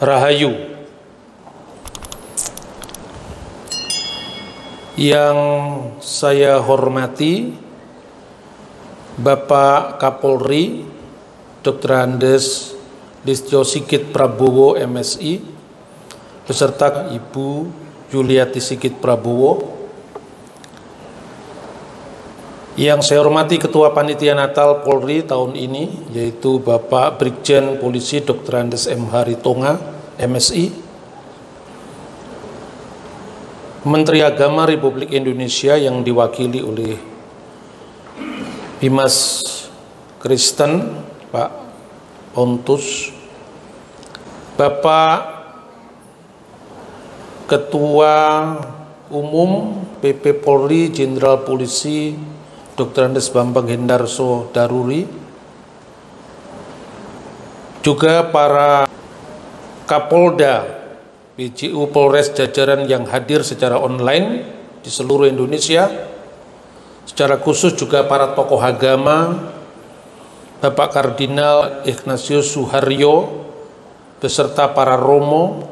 Rahayu. Yang saya hormati Bapak Kapolri Dr. Andes Listio Sigit Prabowo MSI beserta Ibu Yuliati Sigit Prabowo. Yang saya hormati Ketua Panitia Natal Polri tahun ini, yaitu Bapak Brigjen Polisi Dr. Andes M. Haritonga, MSI. Menteri Agama Republik Indonesia yang diwakili oleh Bimas Kristen, Pak Pontus. Bapak Ketua Umum PP Polri Jenderal Polisi Dr. Andes Bambang Hendarso Daruri, juga para Kapolda, PJU, Polres jajaran yang hadir secara online di seluruh Indonesia, secara khusus juga para tokoh agama, Bapak Kardinal Ignatius Suharyo beserta para romo,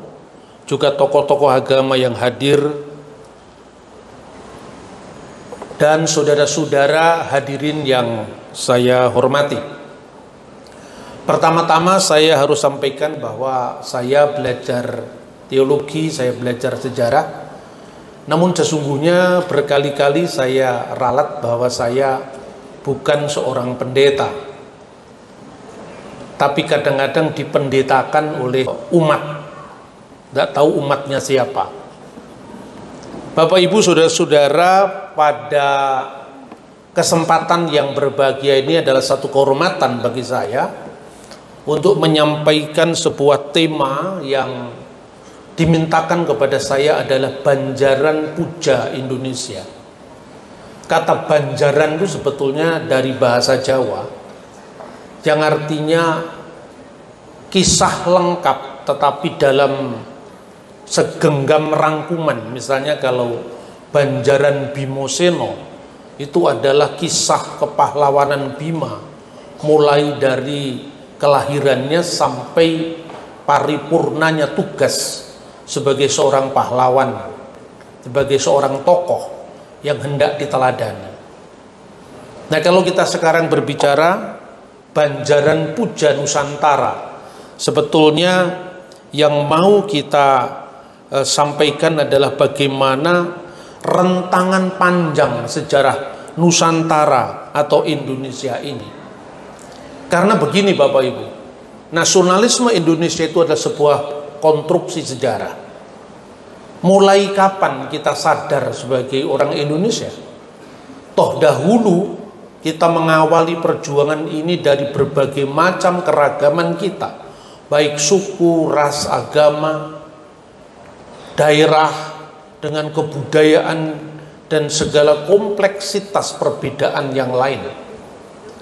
juga tokoh-tokoh agama yang hadir, dan saudara-saudara hadirin yang saya hormati. Pertama-tama saya harus sampaikan bahwa saya belajar teologi, saya belajar sejarah. Namun sesungguhnya berkali-kali saya ralat bahwa saya bukan seorang pendeta, tapi kadang-kadang dipendetakan oleh umat. Tidak tahu umatnya siapa. Bapak Ibu saudara-saudara, pada kesempatan yang berbahagia ini adalah satu kehormatan bagi saya untuk menyampaikan sebuah tema yang dimintakan kepada saya adalah Banjaran Puja Indonesia. Kata Banjaran itu sebetulnya dari bahasa Jawa yang artinya kisah lengkap tetapi dalam segenggam rangkuman. Misalnya kalau Banjaran Bimoseno itu adalah kisah kepahlawanan Bima, mulai dari kelahirannya sampai paripurnanya tugas sebagai seorang pahlawan, sebagai seorang tokoh yang hendak diteladani. Nah, kalau kita sekarang berbicara Banjaran Puja Nusantara, sebetulnya yang mau kita sampaikan adalah bagaimana rentangan panjang sejarah Nusantara atau Indonesia ini. Karena begini Bapak Ibu, nasionalisme Indonesia itu adalah sebuah konstruksi sejarah. Mulai kapan kita sadar sebagai orang Indonesia? Toh dahulu kita mengawali perjuangan ini dari berbagai macam keragaman kita, baik suku, ras, agama, daerah, dengan kebudayaan dan segala kompleksitas perbedaan yang lain.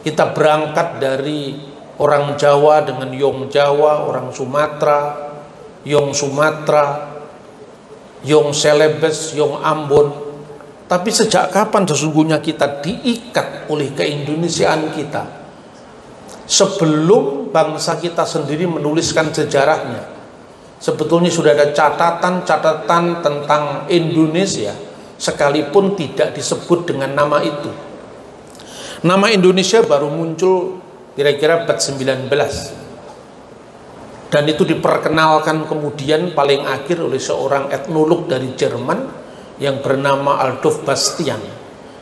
Kita berangkat dari orang Jawa dengan Yong Jawa, orang Sumatera, Yong Sumatera, Yong Celebes, Yong Ambon. Tapi sejak kapan sesungguhnya kita diikat oleh keindonesiaan kita? Sebelum bangsa kita sendiri menuliskan sejarahnya, sebetulnya sudah ada catatan-catatan tentang Indonesia, sekalipun tidak disebut dengan nama itu. Nama Indonesia baru muncul kira-kira abad 19. Dan itu diperkenalkan kemudian paling akhir oleh seorang etnolog dari Jerman yang bernama Adolf Bastian.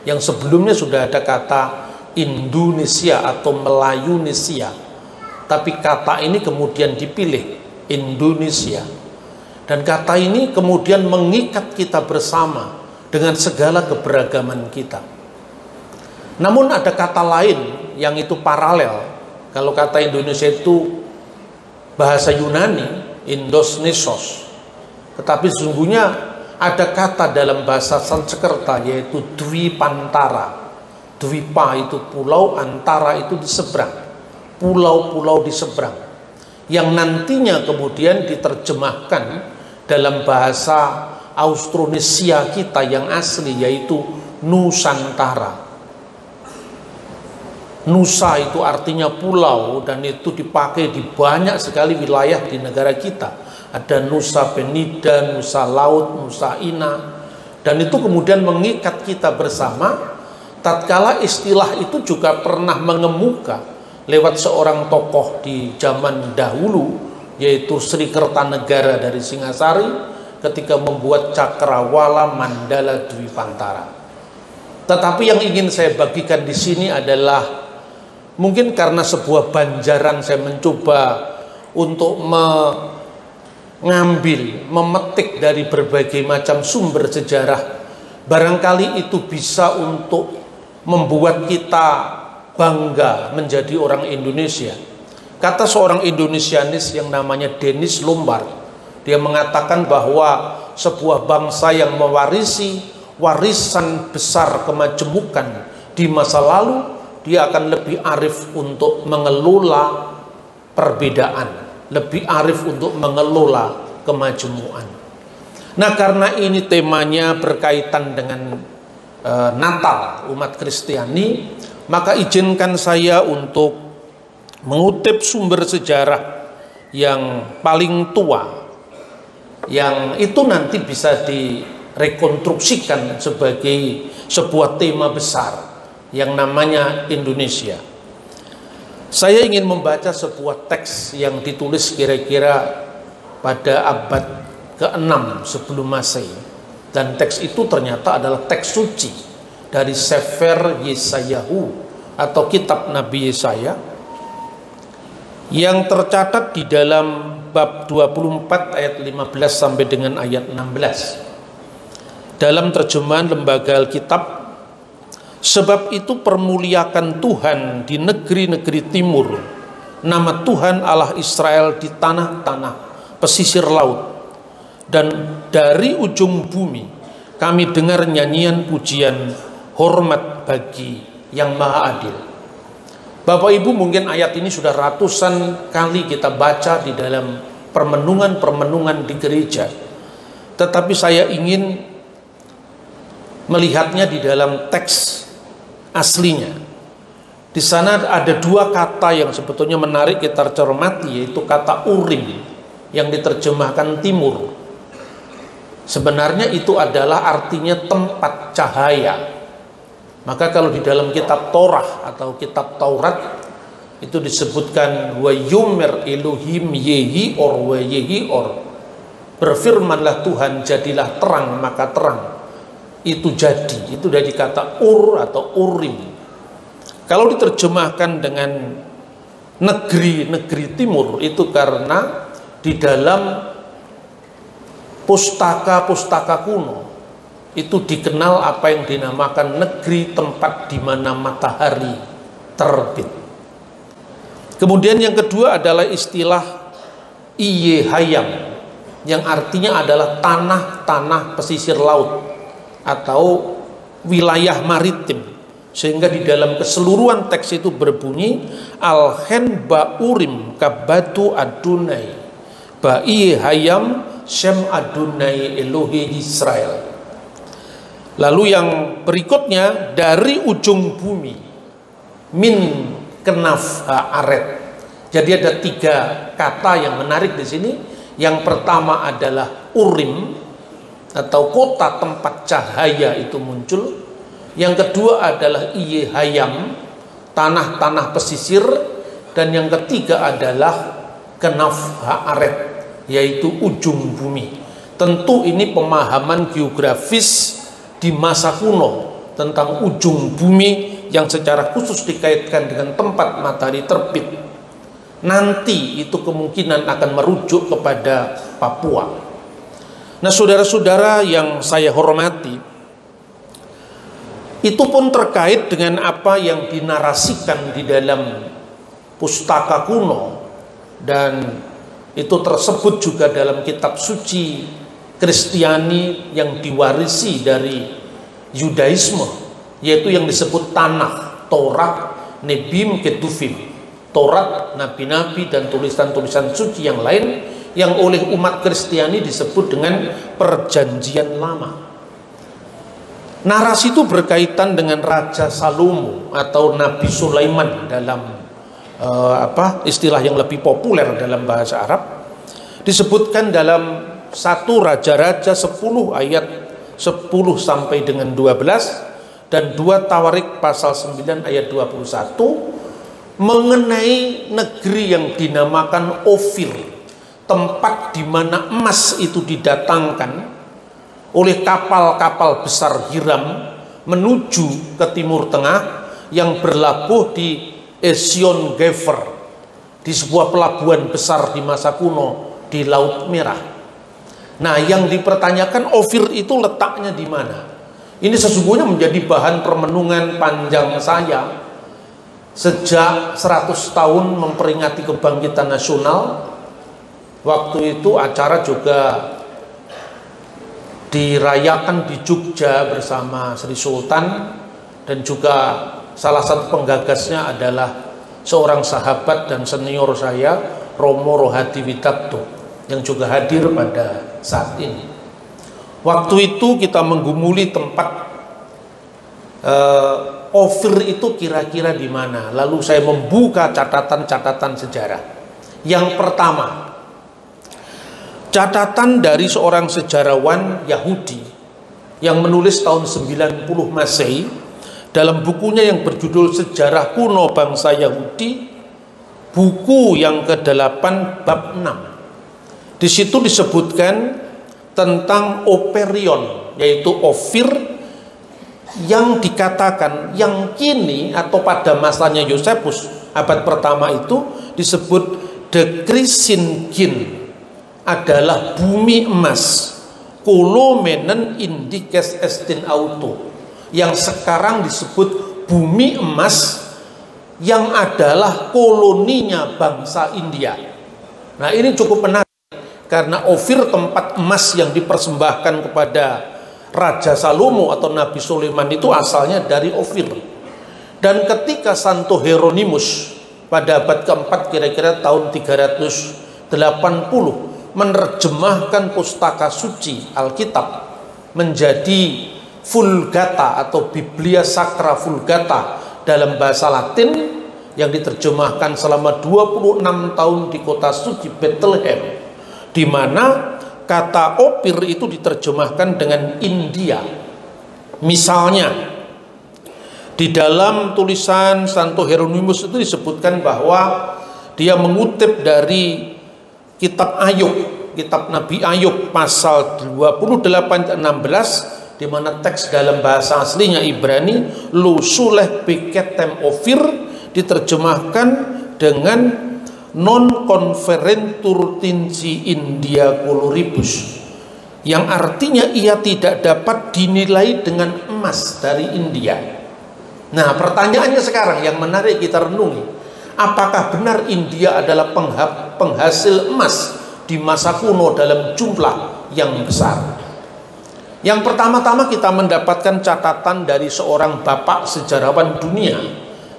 Yang sebelumnya sudah ada kata Indonesia atau Melayunesia. Tapi kata ini kemudian dipilih Indonesia, dan kata ini kemudian mengikat kita bersama dengan segala keberagaman kita. Namun ada kata lain yang itu paralel. Kalau kata Indonesia itu bahasa Yunani, Indosnesos, tetapi sesungguhnya ada kata dalam bahasa Sanskerta yaitu Dwipantara. Dwipa itu pulau, antara itu di seberang, pulau-pulau di seberang, yang nantinya kemudian diterjemahkan dalam bahasa Austronesia kita yang asli, yaitu Nusantara. Nusa itu artinya pulau, dan itu dipakai di banyak sekali wilayah di negara kita. ada Nusa Penida, Nusa Laut, Nusa Ina, dan itu kemudian mengikat kita bersama. Tatkala istilah itu juga pernah mengemuka lewat seorang tokoh di zaman dahulu, yaitu Sri Kertanegara dari Singasari, ketika membuat Cakrawala Mandala Dwipantara. Tetapi yang ingin saya bagikan di sini adalah, mungkin karena sebuah banjaran saya mencoba untuk mengambil, memetik dari berbagai macam sumber sejarah. Barangkali itu bisa untuk membuat kita bangga menjadi orang Indonesia. Kata seorang Indonesianis yang namanya Dennis Lombard, dia mengatakan bahwa sebuah bangsa yang mewarisi warisan besar kemajemukan di masa lalu, dia akan lebih arif untuk mengelola perbedaan, lebih arif untuk mengelola kemajemukan. Nah, karena ini temanya berkaitan dengan Natal umat Kristiani, maka izinkan saya untuk mengutip sumber sejarah yang paling tua, yang itu nanti bisa direkonstruksikan sebagai sebuah tema besar yang namanya Indonesia. Saya ingin membaca sebuah teks yang ditulis kira-kira pada abad ke-6 sebelum Masehi. Dan teks itu ternyata adalah teks suci dari Sefer Yesayahu atau kitab Nabi Yesaya, yang tercatat di dalam bab 24 ayat 15 sampai dengan ayat 16. Dalam terjemahan Lembaga Alkitab, sebab itu permuliakan Tuhan di negeri-negeri timur, nama Tuhan Allah Israel di tanah-tanah pesisir laut. Dan dari ujung bumi kami dengar nyanyian pujian hormat bagi yang maha adil. Bapak Ibu, mungkin ayat ini sudah ratusan kali kita baca di dalam permenungan-permenungan di gereja, tetapi saya ingin melihatnya di dalam teks aslinya. Di sana ada dua kata yang sebetulnya menarik kita cermati, yaitu kata urim yang diterjemahkan timur. Sebenarnya itu adalah artinya tempat cahaya. Maka kalau di dalam kitab Torah atau kitab Taurat itu disebutkan wa yumer Elohim yehi or wa yehi or, berfirmanlah Tuhan jadilah terang maka terang itu jadi. Itu dari kata ur atau urim. Kalau diterjemahkan dengan negeri-negeri timur, itu karena di dalam pustaka-pustaka kuno itu dikenal apa yang dinamakan negeri tempat di mana matahari terbit. Kemudian yang kedua adalah istilah Iye Hayam, yang artinya adalah tanah-tanah pesisir laut atau wilayah maritim, sehingga di dalam keseluruhan teks itu berbunyi Alhen Baurim Kabatu Adonai Ba Iye Hayam Shem Adonai Elohe Israel. Lalu yang berikutnya dari ujung bumi min kenaf haaret. Jadi ada tiga kata yang menarik di sini. Yang pertama adalah urim atau kota tempat cahaya itu muncul. Yang kedua adalah iye hayam, tanah-tanah pesisir. Dan yang ketiga adalah kenaf haaret, yaitu ujung bumi. Tentu ini pemahaman geografis di masa kuno tentang ujung bumi yang secara khusus dikaitkan dengan tempat matahari terbit. Nanti itu kemungkinan akan merujuk kepada Papua. Nah, saudara-saudara yang saya hormati, itu pun terkait dengan apa yang dinarasikan di dalam pustaka kuno, dan itu tersebut juga dalam kitab suci Kristiani yang diwarisi dari Yudaisme, yaitu yang disebut Tanakh, Taurat, Nebim, Ketuvim. Taurat, nabi-nabi dan tulisan-tulisan suci yang lain yang oleh umat Kristiani disebut dengan Perjanjian Lama. Narasi itu berkaitan dengan Raja Salomo atau Nabi Sulaiman dalam istilah yang lebih populer dalam bahasa Arab. disebutkan dalam 1 Raja-Raja 10 ayat 10 sampai dengan 12 dan 2 Tawarik pasal 9 ayat 21 mengenai negeri yang dinamakan Ofir, tempat di mana emas itu didatangkan oleh kapal-kapal besar Hiram menuju ke Timur Tengah yang berlabuh di Esion Geber, di sebuah pelabuhan besar di masa kuno di Laut Merah. Nah, yang dipertanyakan Ofir itu letaknya di mana? Ini sesungguhnya menjadi bahan permenungan panjang saya sejak 100 tahun memperingati kebangkitan nasional. Waktu itu acara juga dirayakan di Jogja bersama Sri Sultan, dan juga salah satu penggagasnya adalah seorang sahabat dan senior saya, Romo Rohadi Witakto, yang juga hadir pada saat ini. Waktu itu kita menggumuli tempat Ofir itu kira-kira di mana. Lalu saya membuka catatan-catatan sejarah. Yang pertama, catatan dari seorang sejarawan Yahudi yang menulis tahun 90 Masehi dalam bukunya yang berjudul Sejarah Kuno Bangsa Yahudi, buku yang ke-8 bab 6. Di situ disebutkan tentang Operion, yaitu Ofir, yang dikatakan yang kini atau pada masanya Yosefus abad pertama itu disebut De Krisingin, adalah bumi emas, Kolomenen Indikes Estin Auto, yang sekarang disebut bumi emas yang adalah koloninya bangsa India. Nah, ini cukup menarik karena Ofir tempat emas yang dipersembahkan kepada Raja Salomo atau Nabi Sulaiman itu asalnya dari Ofir. Dan ketika Santo Hieronymus pada abad keempat kira-kira tahun 380 menerjemahkan pustaka suci Alkitab menjadi Vulgata atau Biblia Sacra Vulgata dalam bahasa Latin, yang diterjemahkan selama 26 tahun di kota suci Bethlehem, di mana kata Opir itu diterjemahkan dengan India. Misalnya di dalam tulisan Santo Hieronymus itu disebutkan bahwa dia mengutip dari kitab Ayub, kitab Nabi Ayub pasal 28-16, di mana teks dalam bahasa aslinya Ibrani Lu Suleh Beketem Ofir diterjemahkan dengan non conferentur tinci India coloribus, yang artinya ia tidak dapat dinilai dengan emas dari India. Nah, pertanyaannya sekarang yang menarik kita renungi, apakah benar India adalah penghasil emas di masa kuno dalam jumlah yang besar? Yang pertama-tama kita mendapatkan catatan dari seorang bapak sejarawan dunia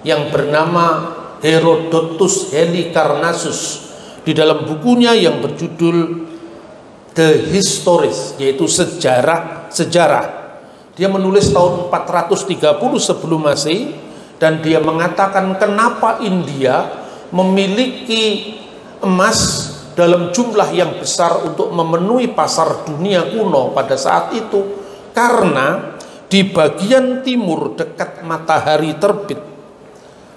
yang bernama Herodotus Halikarnassus di dalam bukunya yang berjudul The Histories, yaitu sejarah. Dia menulis tahun 430 sebelum Masehi, dan dia mengatakan kenapa India memiliki emas dalam jumlah yang besar untuk memenuhi pasar dunia kuno pada saat itu, karena di bagian timur dekat matahari terbit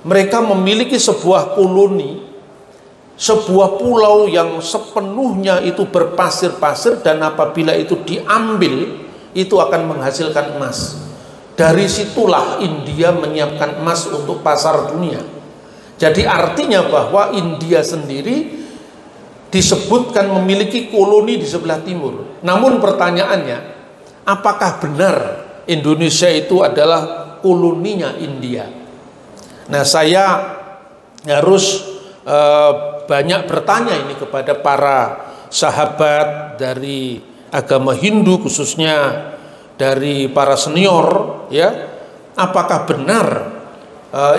mereka memiliki sebuah koloni, sebuah pulau yang sepenuhnya itu berpasir-pasir, dan apabila itu diambil itu akan menghasilkan emas. Dari situlah India menyiapkan emas untuk pasar dunia. Jadi artinya bahwa India sendiri disebutkan memiliki koloni di sebelah timur. Namun pertanyaannya, apakah benar Indonesia itu adalah koloninya India? Nah, saya harus banyak bertanya ini kepada para sahabat dari agama Hindu, khususnya dari para senior, ya, apakah benar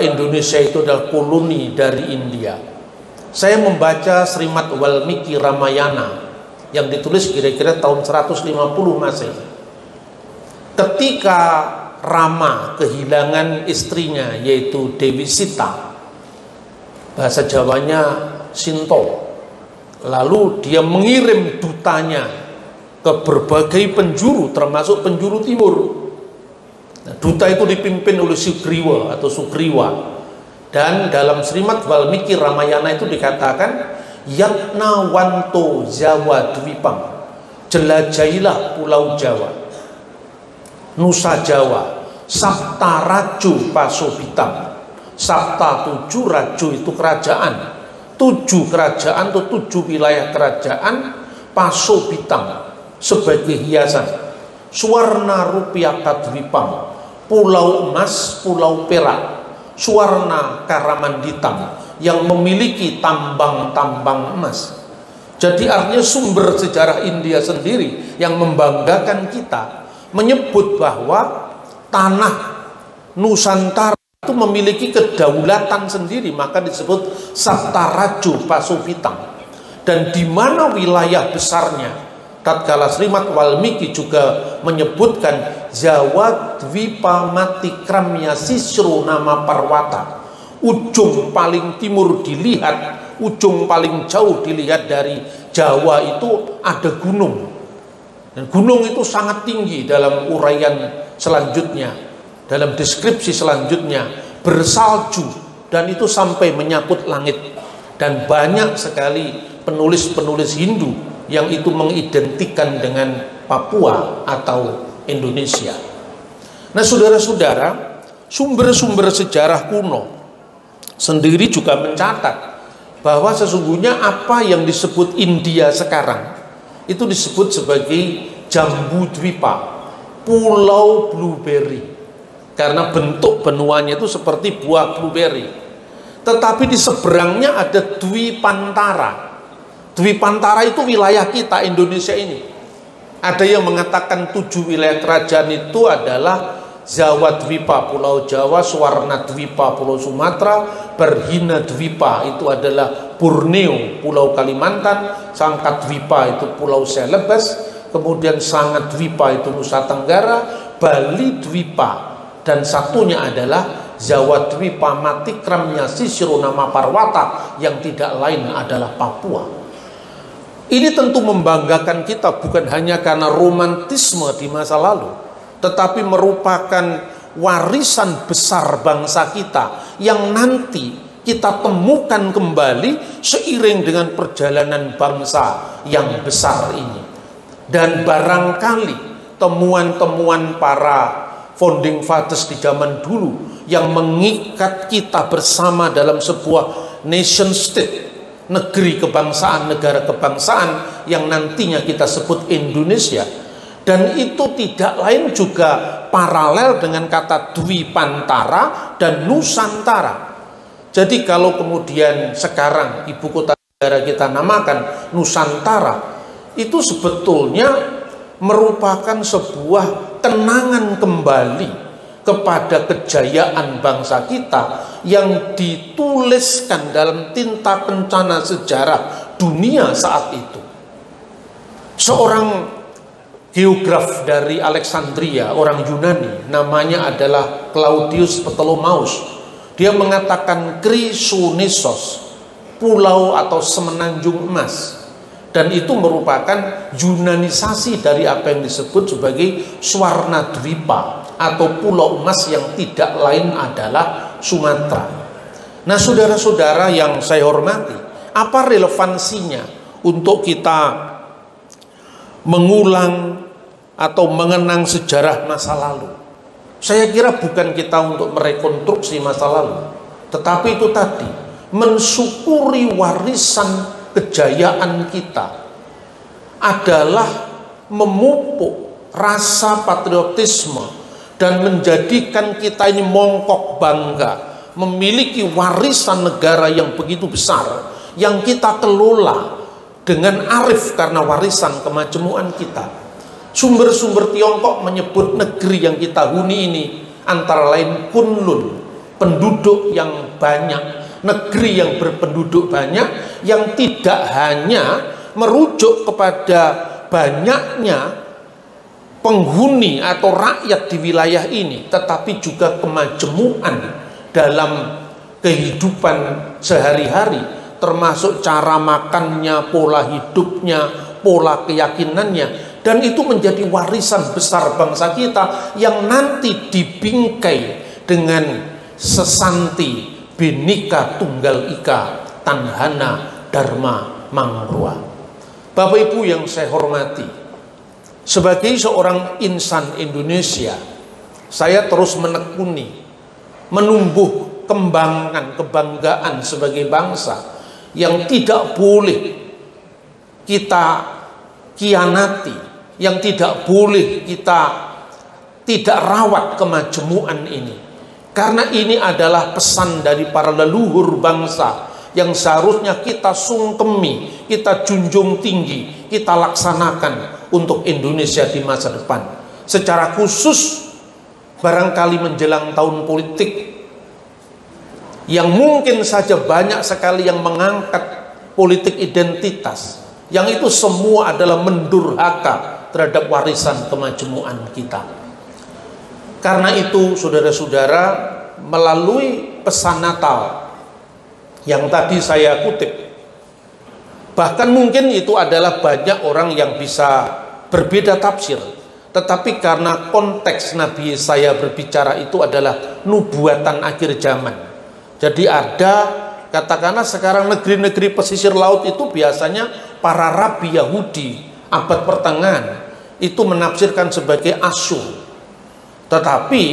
Indonesia itu adalah koloni dari India? Saya membaca Srimad Walmiki Ramayana yang ditulis kira-kira tahun 150 Masehi. Ketika Rama kehilangan istrinya, yaitu Dewi Sita, bahasa Jawanya Sinto, Lalu dia mengirim dutanya ke berbagai penjuru, termasuk penjuru timur. Nah, duta itu dipimpin oleh Sugriwa atau Sugriwa. Dan dalam Srimad Walmiki Ramayana itu dikatakan, Yatna wanto Jawa Dwipam, jelajahilah pulau Jawa, Nusa Jawa, Sapta Raju Pasobitam. Sapta 7, Raju itu kerajaan, 7 kerajaan atau 7 wilayah kerajaan, Pasobitam sebagai hiasan, Suwarna Rupiah Kadwipam, pulau emas, pulau perak, Suwarna Karamanditam, yang memiliki tambang-tambang emas. Jadi artinya sumber sejarah India sendiri yang membanggakan kita menyebut bahwa tanah Nusantara itu memiliki kedaulatan sendiri, maka disebut Saptaraju Pasobitam. Dan di mana wilayah besarnya, tatkala Srimad Walmiki juga menyebutkan Jawa Dwipa Matikramya Sisro Nama Parwata, ujung paling timur dilihat, ujung paling jauh dilihat dari Jawa itu ada gunung. Dan gunung itu sangat tinggi. Dalam uraian selanjutnya, dalam deskripsi selanjutnya, bersalju, dan itu sampai menyaput langit. Dan banyak sekali penulis-penulis Hindu yang itu mengidentikan dengan Papua atau Indonesia. Nah, saudara-saudara, sumber-sumber sejarah kuno sendiri juga mencatat bahwa sesungguhnya apa yang disebut India sekarang itu disebut sebagai Jambu Dwipa, pulau blueberry, karena bentuk benuanya itu seperti buah blueberry. Tetapi di seberangnya ada Dwipantara. Dwipantara itu wilayah kita Indonesia ini. Ada yang mengatakan 7 wilayah kerajaan itu adalah Jawa Dwipa, Pulau Jawa, Suwarna Dwipa, Pulau Sumatera, Berhina Dwipa itu adalah Borneo, Pulau Kalimantan, Sangkat Dwipa itu Pulau Celebes, kemudian Sangat Dwipa itu Nusa Tenggara, Bali Dwipa, dan satunya adalah Jawa Dwipa Matikramya Sisro Nama Parwata, yang tidak lain adalah Papua. Ini tentu membanggakan kita bukan hanya karena romantisme di masa lalu, tetapi merupakan warisan besar bangsa kita yang nanti kita temukan kembali seiring dengan perjalanan bangsa yang besar ini. Dan barangkali temuan-temuan para founding fathers di zaman dulu yang mengikat kita bersama dalam sebuah nation state, negeri kebangsaan, negara kebangsaan yang nantinya kita sebut Indonesia. Dan itu tidak lain juga paralel dengan kata Dwipantara dan Nusantara. Jadi kalau kemudian sekarang ibu kota negara kita namakan Nusantara, itu sebetulnya merupakan sebuah kenangan kembali kepada kejayaan bangsa kita yang dituliskan dalam tinta kencana sejarah dunia saat itu. Seorang geograf dari Alexandria, orang Yunani, namanya adalah Claudius Ptolemaeus. Dia mengatakan Chrysonesos, pulau atau semenanjung emas. Dan itu merupakan Yunanisasi dari apa yang disebut sebagai Swarna Dwipa atau pulau emas yang tidak lain adalah Sumatera. Nah, saudara-saudara yang saya hormati, apa relevansinya untuk kita mengulang atau mengenang sejarah masa lalu? Saya kira bukan kita untuk merekonstruksi masa lalu, tetapi itu tadi, mensyukuri warisan kejayaan kita adalah memupuk rasa patriotisme dan menjadikan kita ini mongkok bangga memiliki warisan negara yang begitu besar yang kita kelola dengan arif karena warisan kemajemukan kita. Sumber-sumber Tiongkok menyebut negeri yang kita huni ini antara lain Kunlun, penduduk yang banyak, negeri yang berpenduduk banyak, yang tidak hanya merujuk kepada banyaknya penghuni atau rakyat di wilayah ini, tetapi juga kemajemukan dalam kehidupan sehari-hari, termasuk cara makannya, pola hidupnya, pola keyakinannya, dan itu menjadi warisan besar bangsa kita yang nanti dibingkai dengan sesanti Bhinneka Tunggal Ika Tanhana Dharma Mangrua. Bapak Ibu yang saya hormati, sebagai seorang insan Indonesia, saya terus menekuni, menumbuh kebanggaan sebagai bangsa yang tidak boleh kita kianati, yang tidak boleh kita tidak rawat kemajemukan ini. Karena ini adalah pesan dari para leluhur bangsa yang seharusnya kita sungkemi, kita junjung tinggi, kita laksanakan untuk Indonesia di masa depan. Secara khusus barangkali menjelang tahun politik yang mungkin saja banyak sekali yang mengangkat politik identitas, yang itu semua adalah mendurhaka terhadap warisan kemajemukan kita. Karena itu saudara-saudara, melalui pesan Natal yang tadi saya kutip, bahkan mungkin itu adalah banyak orang yang bisa berbeda tafsir, tetapi karena konteks Nabi Yesaya berbicara itu adalah nubuatan akhir zaman. Jadi ada, katakanlah sekarang negeri-negeri pesisir laut itu biasanya para rabi Yahudi abad pertengahan itu menafsirkan sebagai Asyur. Tetapi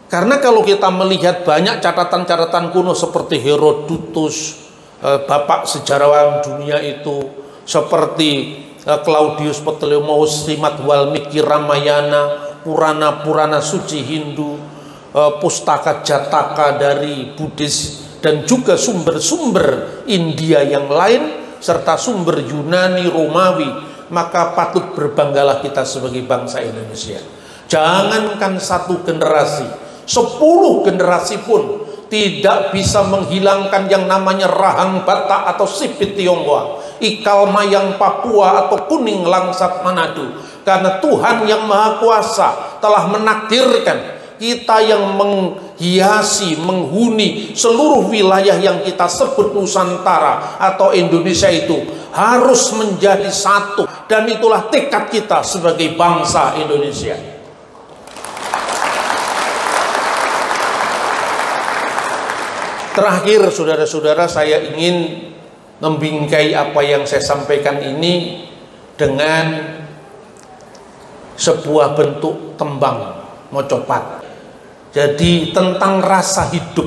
karena kalau kita melihat banyak catatan-catatan kuno seperti Herodotus, bapak sejarawan dunia itu, seperti Claudius Ptolemeus, Srimad Walmiki Ramayana, Purana-Purana suci Hindu, Pustaka Jataka dari Buddhis, dan juga sumber-sumber India yang lain, serta sumber Yunani, Romawi, maka patut berbanggalah kita sebagai bangsa Indonesia. Jangankan satu generasi, 10 generasi pun tidak bisa menghilangkan yang namanya Rahang Batak atau Sipit Tionghoa, Ikal Mayang Papua atau Kuning Langsat Manado. Karena Tuhan yang Maha Kuasa telah menakdirkan kita yang menghiasi, menghuni seluruh wilayah yang kita sebut Nusantara atau Indonesia itu harus menjadi satu. Dan itulah tekad kita sebagai bangsa Indonesia. Terakhir saudara-saudara, saya ingin membingkai apa yang saya sampaikan ini dengan sebuah bentuk tembang mocopat. Jadi tentang rasa hidup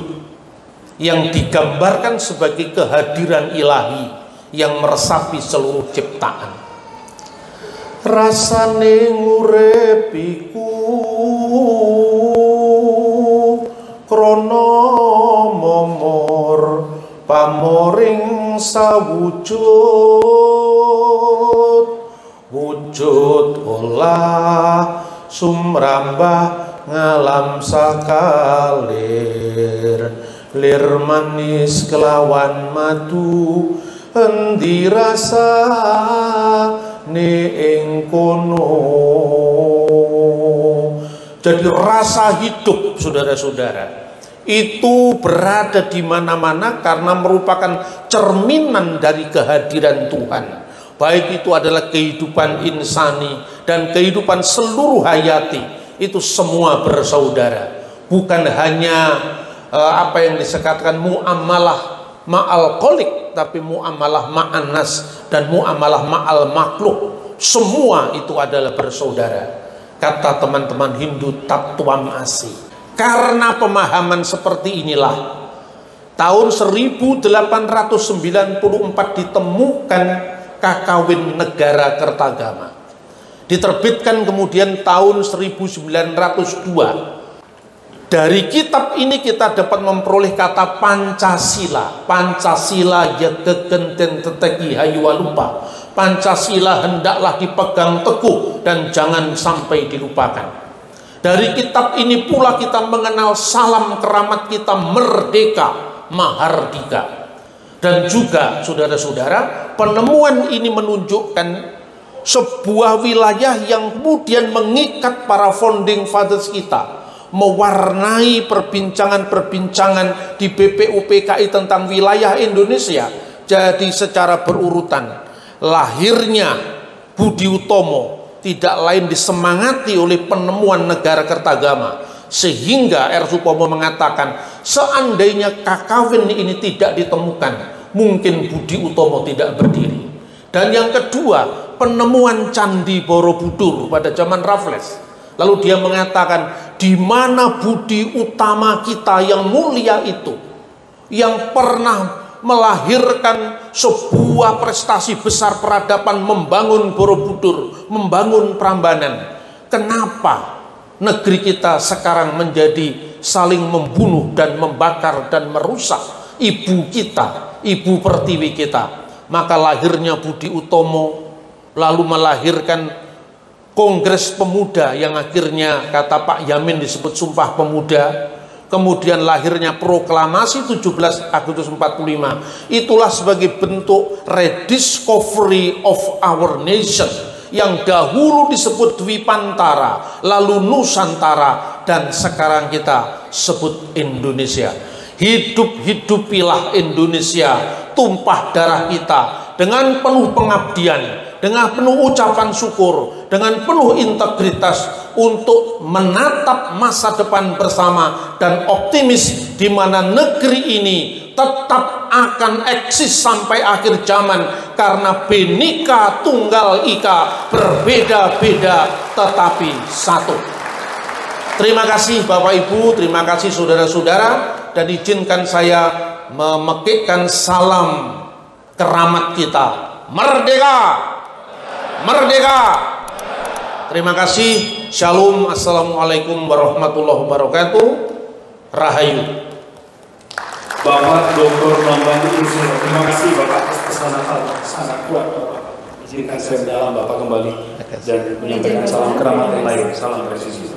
yang digambarkan sebagai kehadiran ilahi yang meresapi seluruh ciptaan. Rasane ngurepiku krono momor pamoring sawujud, wujud olah sumrambah ngalam sakalir, lir manis kelawan madu endi rasa ing kono. Jadi rasa hidup saudara-saudara itu berada di mana-mana karena merupakan cerminan dari kehadiran Tuhan. Baik itu adalah kehidupan insani dan kehidupan seluruh hayati, itu semua bersaudara. Bukan hanya apa yang disebutkan muamalah ma'al kholik, tapi muamalah ma'anas dan muamalah ma'al makhluk. Semua itu adalah bersaudara. Kata teman-teman Hindu, Tattwam Asi. Karena pemahaman seperti inilah tahun 1894 ditemukan Kakawin Negara Kertagama. Diterbitkan kemudian tahun 1902. Dari kitab ini kita dapat memperoleh kata Pancasila. Pancasila ya gegenten teteki hayuwalupa. Pancasila hendaklah dipegang teguh dan jangan sampai dilupakan. Dari kitab ini pula kita mengenal salam keramat kita merdeka, mahardika. Dan juga saudara-saudara, penemuan ini menunjukkan sebuah wilayah yang kemudian mengikat para founding fathers kita mewarnai perbincangan-perbincangan di BPUPKI tentang wilayah Indonesia. Jadi secara berurutan, lahirnya Budi Utomo tidak lain disemangati oleh penemuan negara Kertagama, sehingga R. Supomo mengatakan seandainya kakawin ini tidak ditemukan, mungkin Budi Utomo tidak berdiri. Dan yang kedua, penemuan Candi Borobudur pada zaman Raffles. Lalu dia mengatakan, di mana budi utama kita yang mulia itu, yang pernah melahirkan sebuah prestasi besar peradaban, membangun Borobudur, membangun Prambanan. Kenapa negeri kita sekarang menjadi saling membunuh dan membakar dan merusak ibu kita, ibu pertiwi kita? Maka lahirnya Budi Utomo, lalu melahirkan Kongres Pemuda yang akhirnya kata Pak Yamin disebut Sumpah Pemuda. Kemudian lahirnya Proklamasi 17 Agustus 45. Itulah sebagai bentuk rediscovery of our nation, yang dahulu disebut Dwipantara, lalu Nusantara, dan sekarang kita sebut Indonesia. Hidup-hidupilah Indonesia, tumpah darah kita dengan penuh pengabdian, dengan penuh ucapan syukur, dengan penuh integritas untuk menatap masa depan bersama dan optimis di mana negeri ini tetap akan eksis sampai akhir zaman, karena Bhinneka Tunggal Ika, berbeda-beda tetapi satu. Terima kasih Bapak Ibu, terima kasih saudara-saudara, dan izinkan saya memekikkan salam keramat kita. Merdeka! Merdeka! Terima kasih. Shalom. Assalamualaikum warahmatullahi wabarakatuh. Rahayu. Bapak Dr. Bambang Susilo, terima kasih Bapak atas pesan sangat kuat Bapak. Izinkan saya mendalam Bapak kembali dan menyampaikan salam keramat yang lain. Salam presisi.